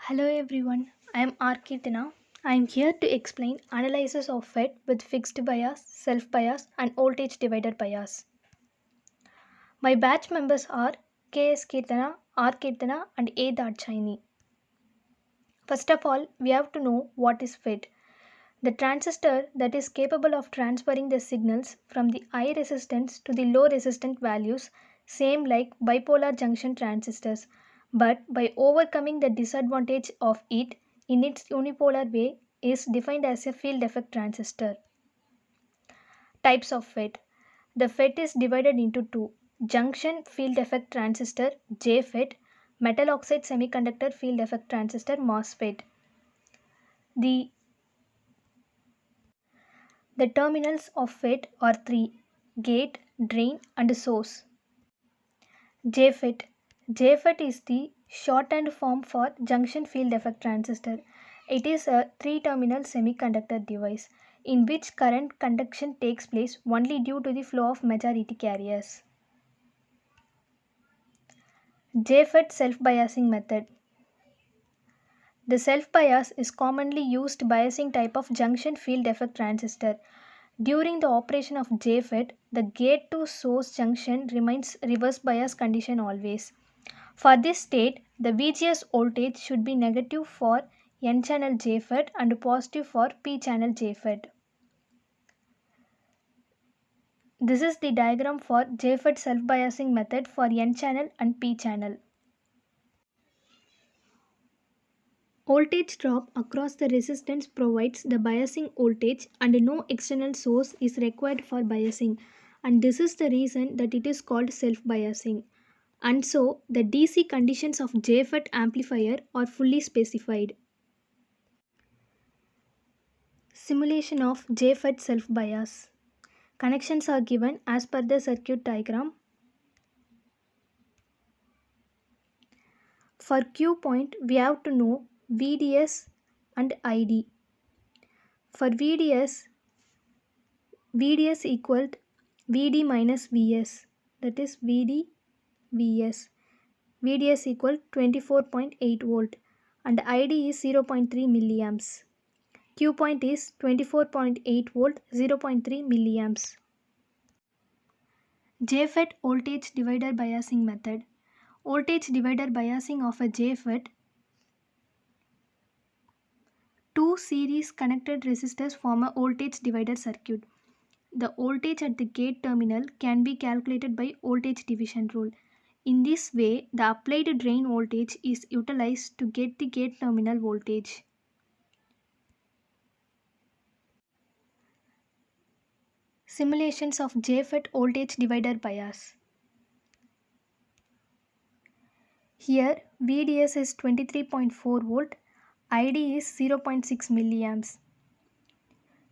Hello everyone, I am R. Kirtana. I am here to explain analysis of FET with fixed bias, self bias, and voltage divider bias. My batch members are KS Kirtana, R. Kirtana, and A. Darchaini. First of all, we have to know what is FET. The transistor that is capable of transferring the signals from the high resistance to the low resistant values, same like bipolar junction transistors, but by overcoming the disadvantage of it in its unipolar way, is defined as a field effect transistor. Types of FET. The FET is divided into two: junction field effect transistor JFET, metal oxide semiconductor field effect transistor MOSFET. The The terminals of FET are three: gate, drain, and source. JFET. JFET is the shorthand form for junction field effect transistor. It is a three-terminal semiconductor device in which current conduction takes place only due to the flow of majority carriers. JFET self-biasing method. The self-bias is commonly used biasing type of junction field effect transistor. During the operation of JFET, the gate to source junction remains reverse bias condition always. For this state, the VGS voltage should be negative for N-channel JFET and positive for P-channel JFET. This is the diagram for JFET self-biasing method for N-channel and P-channel. Voltage drop across the resistance provides the biasing voltage and no external source is required for biasing, and this is the reason that it is called self-biasing. And so the DC conditions of JFET amplifier are fully specified. Simulation of JFET self-bias. Connections are given as per the circuit diagram. For Q point, we have to know VDS and ID. For VDS equaled VD minus VS, that is VD VS. VDS equal 24.8 volt and ID is 0.3 milliamps. Q point is 24.8 volt, 0.3 milliamps. JFET voltage divider biasing method. Voltage divider biasing of a JFET. Two series connected resistors form a voltage divider circuit. The voltage at the gate terminal can be calculated by voltage division rule. In this way, the applied drain voltage is utilized to get the gate terminal voltage. Simulations of JFET voltage divider bias. Here VDS is 23.4 volt, ID is 0.6 milliamps.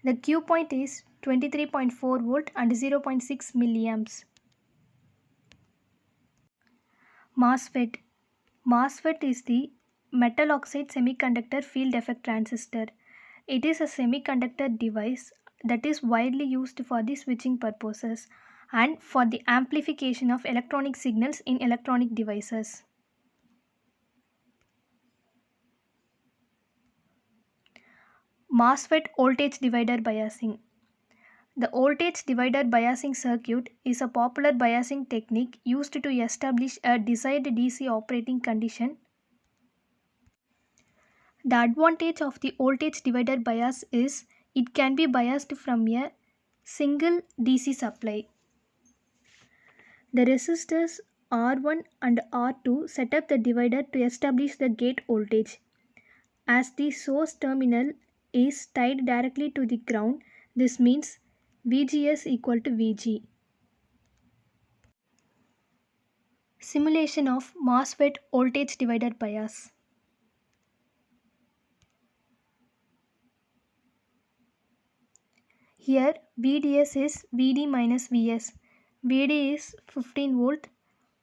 The Q point is 23.4 volt and 0.6 milliamps. MOSFET. MOSFET is the metal oxide semiconductor field effect transistor. It is a semiconductor device that is widely used for the switching purposes and for the amplification of electronic signals in electronic devices. MOSFET voltage divider biasing. The voltage divider biasing circuit is a popular biasing technique used to establish a desired DC operating condition. The advantage of the voltage divider bias is it can be biased from a single DC supply. The resistors R1 and R2 set up the divider to establish the gate voltage. As the source terminal is tied directly to the ground, this means VGS equal to VG. Simulation of MOSFET voltage divider bias. Here VDS is VD minus VS. VD is 15 volt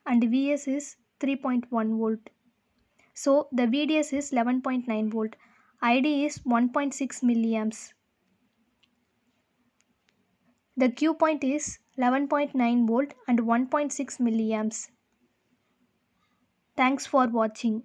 and VS is 3.1 volt. So the VDS is 11.9 volt. ID is 1.6 milliamps. The Q point is 11.9 volt and 1.6 milliamps. Thanks for watching.